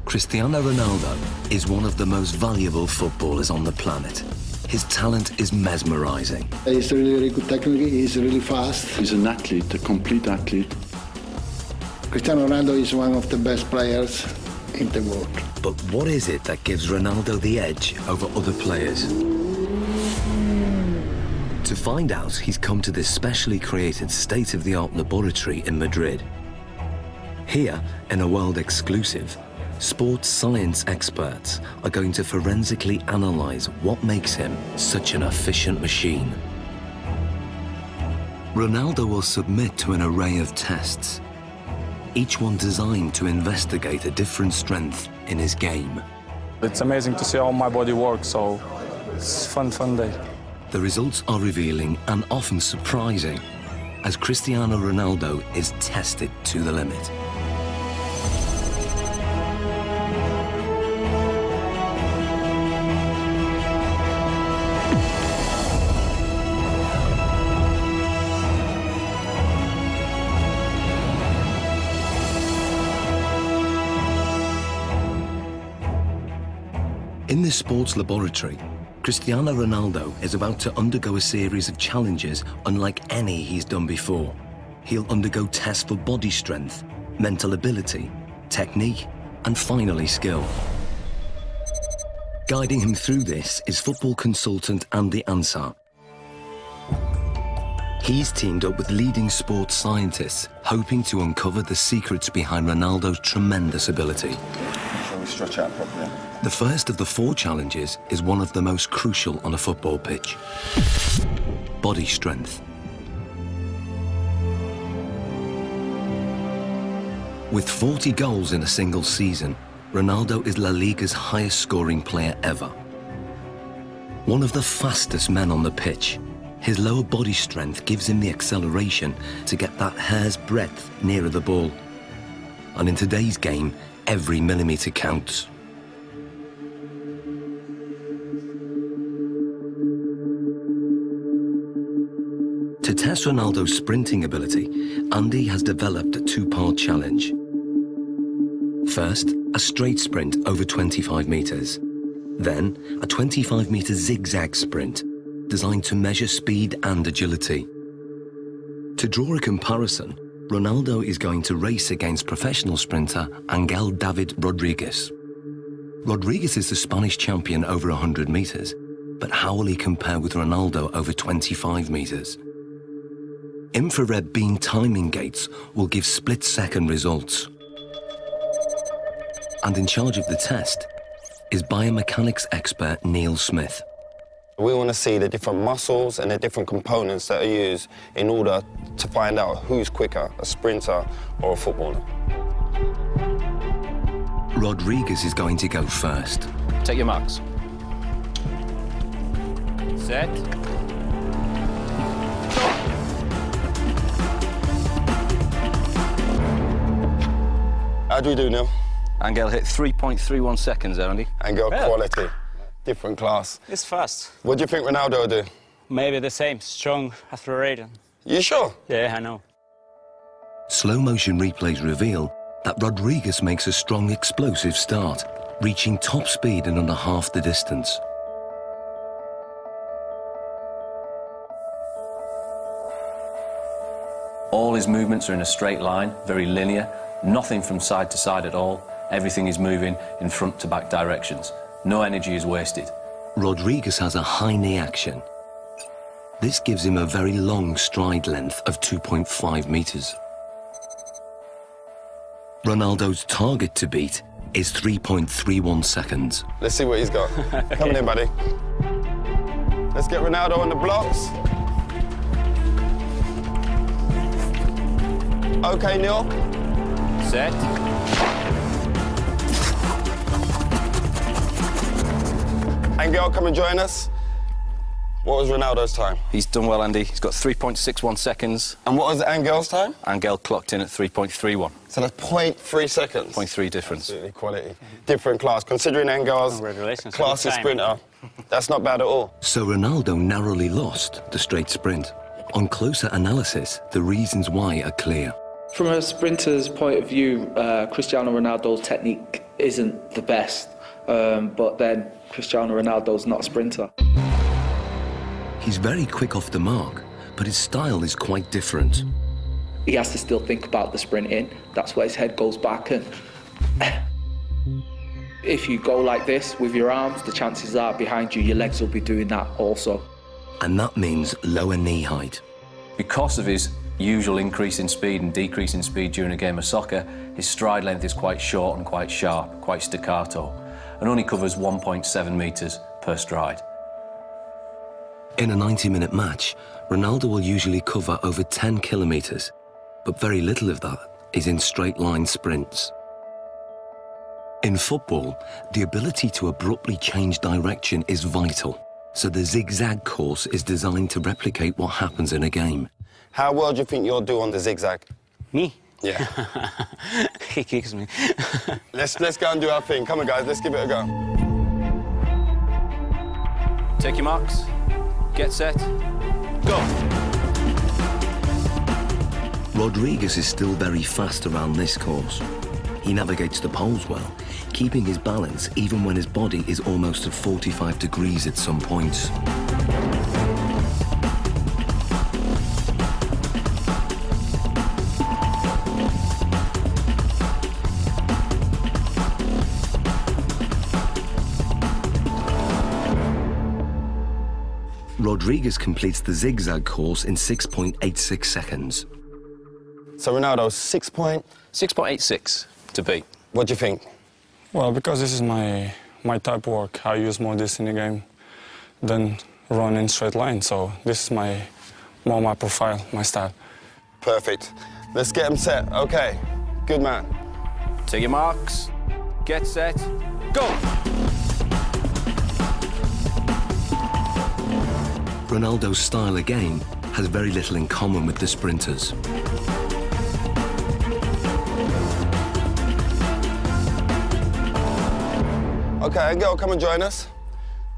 Cristiano Ronaldo is one of the most valuable footballers on the planet. His talent is mesmerizing. He's really good technically, he's really fast. He's an athlete, a complete athlete. Cristiano Ronaldo is one of the best players in the world. But what is it that gives Ronaldo the edge over other players? To find out, he's come to this specially created state-of-the-art laboratory in Madrid. Here, in a world exclusive, sports science experts are going to forensically analyze what makes him such an efficient machine. Ronaldo will submit to an array of tests, each one designed to investigate a different strength in his game. It's amazing to see how my body works, so it's a fun day. The results are revealing and often surprising as Cristiano Ronaldo is tested to the limit. In this sports laboratory, Cristiano Ronaldo is about to undergo a series of challenges unlike any he's done before. He'll undergo tests for body strength, mental ability, technique, and finally skill. Guiding him through this is football consultant Andy Ansar. He's teamed up with leading sports scientists, hoping to uncover the secrets behind Ronaldo's tremendous ability. Shall we stretch out properly? The first of the 4 challenges is one of the most crucial on a football pitch: body strength. With 40 goals in a single season, Ronaldo is La Liga's highest scoring player ever. One of the fastest men on the pitch, his lower body strength gives him the acceleration to get that hair's breadth nearer the ball. And in today's game, every millimetre counts. To test Ronaldo's sprinting ability, Andy has developed a 2-part challenge. First, a straight sprint over 25 metres. Then, a 25-metre zigzag sprint, designed to measure speed and agility. To draw a comparison, Ronaldo is going to race against professional sprinter Angel David Rodriguez. Rodriguez is the Spanish champion over 100 metres, but how will he compare with Ronaldo over 25 metres? Infrared beam timing gates will give split-second results. And in charge of the test is biomechanics expert Neil Smith. We want to see the different muscles and the different components that are used in order to find out who's quicker, a sprinter or a footballer. Rodriguez is going to go first. Take your marks. Set. How do we do, Neil? Angel hit 3.31 seconds there, Andy. Angel, quality. Different class. It's fast. What do you think Ronaldo will do? Maybe the same, strong, accelerated. You sure? Yeah, I know. Slow-motion replays reveal that Rodriguez makes a strong, explosive start, reaching top speed in under half the distance. All his movements are in a straight line, very linear, nothing from side to side at all. Everything is moving in front to back directions. No energy is wasted. Rodriguez has a high knee action. This gives him a very long stride length of 2.5 metres. Ronaldo's target to beat is 3.31 seconds. Let's see what he's got. Come in, buddy. Let's get Ronaldo on the blocks. OK, Neil. Set. Angel, come and join us. What was Ronaldo's time? He's done well, Andy. He's got 3.61 seconds. And what was Angel's time? Angel clocked in at 3.31. So that's 0.3 seconds. 0.3 difference. Absolutely quality. Different class. Considering Angel's classy sprinter, that's not bad at all. So Ronaldo narrowly lost the straight sprint. On closer analysis, the reasons why are clear. From a sprinter's point of view, Cristiano Ronaldo's technique isn't the best, but then Cristiano Ronaldo's not a sprinter. He's very quick off the mark, but his style is quite different. He has to still think about the sprinting. That's where his head goes back. And if you go like this with your arms, the chances are behind you, your legs will be doing that also. And that means lower knee height. Because of his usual increase in speed and decrease in speed during a game of soccer, his stride length is quite short and quite sharp, quite staccato, and only covers 1.7 metres per stride. In a 90-minute match, Ronaldo will usually cover over 10 kilometres, but very little of that is in straight-line sprints. In football, the ability to abruptly change direction is vital, so the zigzag course is designed to replicate what happens in a game. How well do you think you'll do on the zigzag? Me? Yeah. He kicks me. Let's go and do our thing. Come on, guys, let's give it a go. Take your marks. Get set. Go. Rodriguez is still very fast around this course. He navigates the poles well, keeping his balance even when his body is almost at 45 degrees at some points. Rodriguez completes the zigzag course in 6.86 seconds. So Ronaldo, 6.86 to beat. What do you think? Well, because this is my type of work, I use more this in the game than run in straight line. So this is more my profile, my style. Perfect. Let's get him set. Okay, good man. Take your marks. Get set. Go. Ronaldo's style again has very little in common with the sprinters. Okay, Angel, come and join us.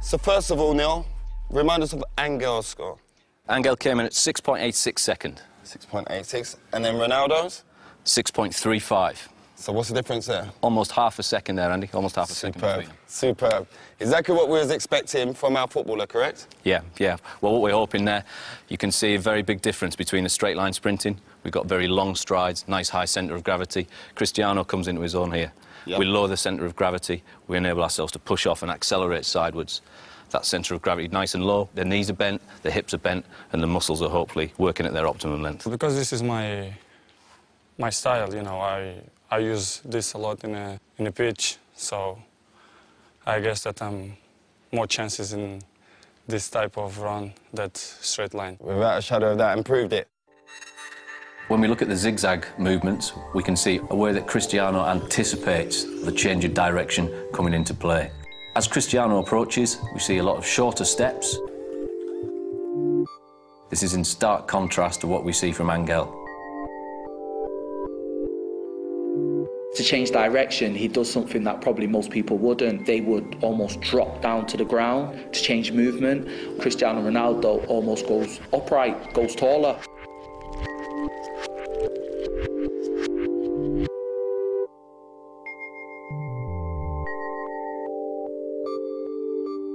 So first of all, Neil, remind us of Angel's score. Angel came in at 6.86 second. 6.86. And then Ronaldo's? 6.35. So what's the difference there? Almost half a second there, Andy. Almost half a second between them. Superb. Exactly what we was expecting from our footballer, correct? Yeah. Well, what we're hoping there, you can see a very big difference between a straight line sprinting. We've got very long strides, nice high centre of gravity. Cristiano comes into his own here. Yep. We lower the centre of gravity. We enable ourselves to push off and accelerate sidewards. That centre of gravity nice and low. The knees are bent, the hips are bent, and the muscles are hopefully working at their optimum length. Because this is my style, you know, I use this a lot in a pitch, so I guess that I'm more chances in this type of run than straight line. Without a shadow of that, improved it. When we look at the zigzag movements, we can see a way that Cristiano anticipates the change of direction coming into play. As Cristiano approaches, we see a lot of shorter steps. This is in stark contrast to what we see from Angel. To change direction, he does something that probably most people wouldn't. They would almost drop down to the ground to change movement. Cristiano Ronaldo almost goes upright, goes taller.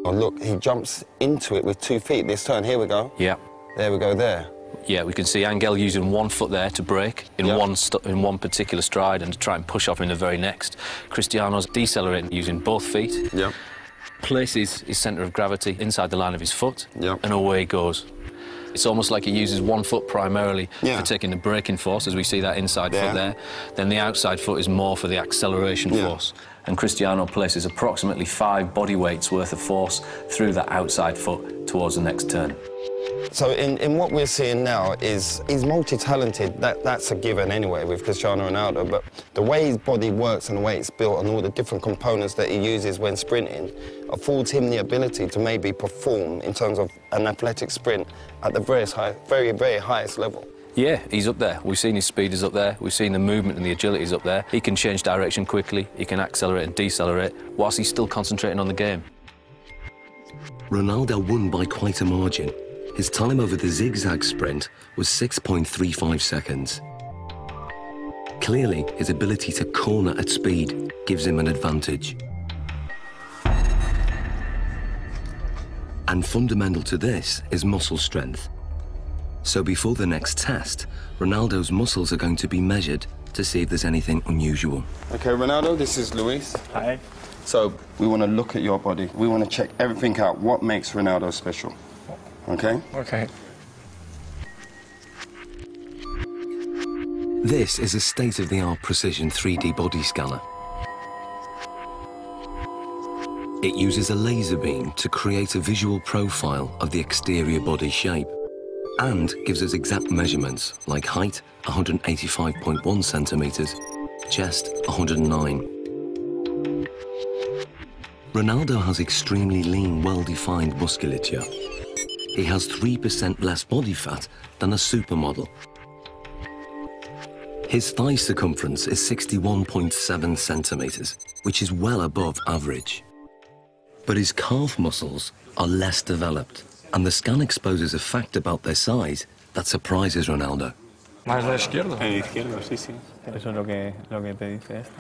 Oh, look, he jumps into it with 2 feet this turn. Here we go. Yeah. There we go, there. Yeah, we can see Angel using 1 foot there to break in one particular stride and to try and push off in the very next. Cristiano's decelerating using both feet. Yeah. Places his centre of gravity inside the line of his foot, Yep. and away he goes. It's almost like he uses 1 foot primarily Yeah. for taking the braking force, as we see that inside foot there. Then the outside foot is more for the acceleration force. And Cristiano places approximately 5 body weights worth of force through that outside foot towards the next turn. So in what we're seeing now is he's multi-talented. That's a given anyway with Cristiano Ronaldo, but the way his body works and the way it's built and all the different components that he uses when sprinting affords him the ability to maybe perform in terms of an athletic sprint at the very, very highest level. Yeah, he's up there. We've seen his speed is up there. We've seen the movement and the agility is up there. He can change direction quickly. He can accelerate and decelerate whilst he's still concentrating on the game. Ronaldo won by quite a margin. His time over the zigzag sprint was 6.35 seconds. Clearly, his ability to corner at speed gives him an advantage. And fundamental to this is muscle strength. So before the next test, Ronaldo's muscles are going to be measured to see if there's anything unusual. Okay, Ronaldo, this is Luis. Hi. So we want to look at your body. We want to check everything out. What makes Ronaldo special? Okay? Okay. This is a state-of-the-art precision 3D body scanner. It uses a laser beam to create a visual profile of the exterior body shape and gives us exact measurements like height, 185.1 centimeters, chest, 109. Ronaldo has extremely lean, well-defined musculature. He has 3% less body fat than a supermodel. His thigh circumference is 61.7 centimeters, which is well above average. But his calf muscles are less developed, and the scan exposes a fact about their size that surprises Ronaldo. ¿Más la izquierda? El izquierdo, sí, sí. Eso es lo que te dice esto.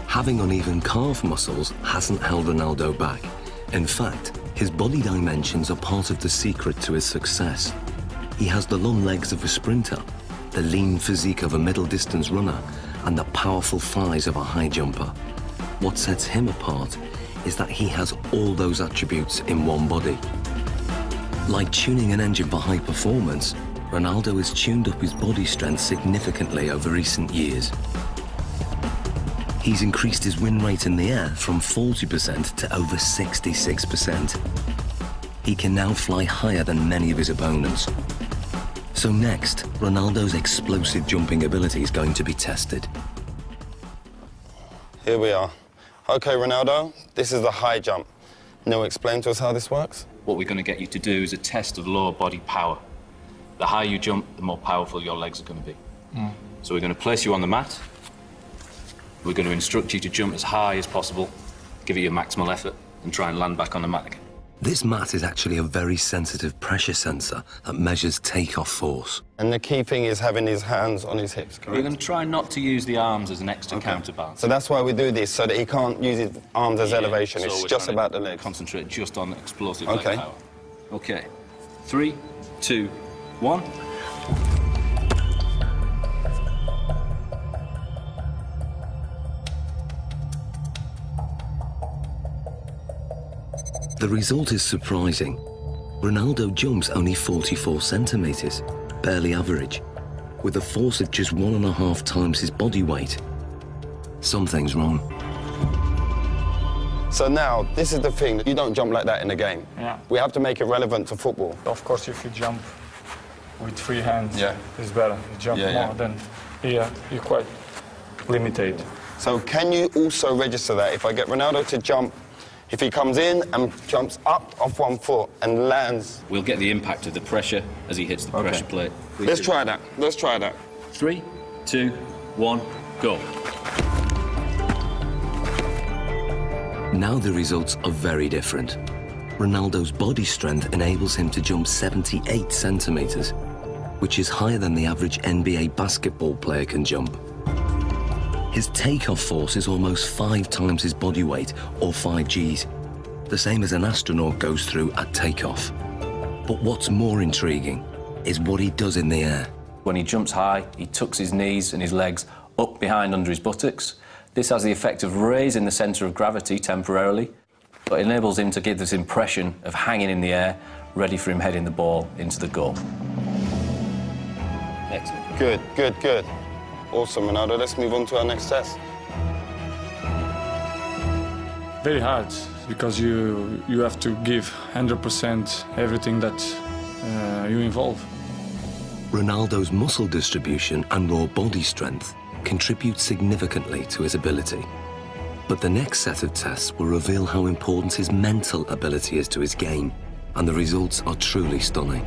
Having uneven calf muscles hasn't held Ronaldo back. In fact, his body dimensions are part of the secret to his success. He has the long legs of a sprinter, the lean physique of a middle-distance runner, and the powerful thighs of a high jumper. What sets him apart is that he has all those attributes in one body. Like tuning an engine for high performance, Ronaldo has tuned up his body strength significantly over recent years. He's increased his win rate in the air from 40% to over 66%. He can now fly higher than many of his opponents. So next, Ronaldo's explosive jumping ability is going to be tested. Here we are. Okay, Ronaldo, this is the high jump. Now explain to us how this works. What we're going to get you to do is a test of lower body power. The higher you jump, the more powerful your legs are going to be. So we're going to place you on the mat. We're going to instruct you to jump as high as possible, give it your maximal effort, and try and land back on the mat again. This mat is actually a very sensitive pressure sensor that measures takeoff force. And the key thing is having his hands on his hips, correct? We're going to try not to use the arms as an extra counterbalance. So that's why we do this, so that he can't use his arms as elevation. So it's we're just trying about to the legs. Concentrate just on explosive leg power. Okay. 3, 2, 1. The result is surprising. Ronaldo jumps only 44 centimeters, barely average, with a force of just 1.5 times his body weight. Something's wrong. So now, this is the thing, you don't jump like that in a game. Yeah. We have to make it relevant to football. Of course, if you jump with free hands, Yeah. it's better. You jump more than here, you're quite limited. So can you also register that? If I get Ronaldo to jump, if he comes in and jumps up off one foot and lands... We'll get the impact of the pressure as he hits the pressure plate. Let's try that. Let's try that. 3, 2, 1, go. Now the results are very different. Ronaldo's body strength enables him to jump 78 centimeters, which is higher than the average NBA basketball player can jump. His takeoff force is almost 5 times his body weight, or 5 Gs, the same as an astronaut goes through at takeoff. But what's more intriguing is what he does in the air. When he jumps high, he tucks his knees and his legs up behind under his buttocks. This has the effect of raising the centre of gravity temporarily, but enables him to give this impression of hanging in the air, ready for him heading the ball into the goal. Excellent. Good, good, good. Awesome, Ronaldo. Let's move on to our next test. Very hard, because you have to give 100% everything that you involve. Ronaldo's muscle distribution and raw body strength contribute significantly to his ability. But the next set of tests will reveal how important his mental ability is to his game, and the results are truly stunning.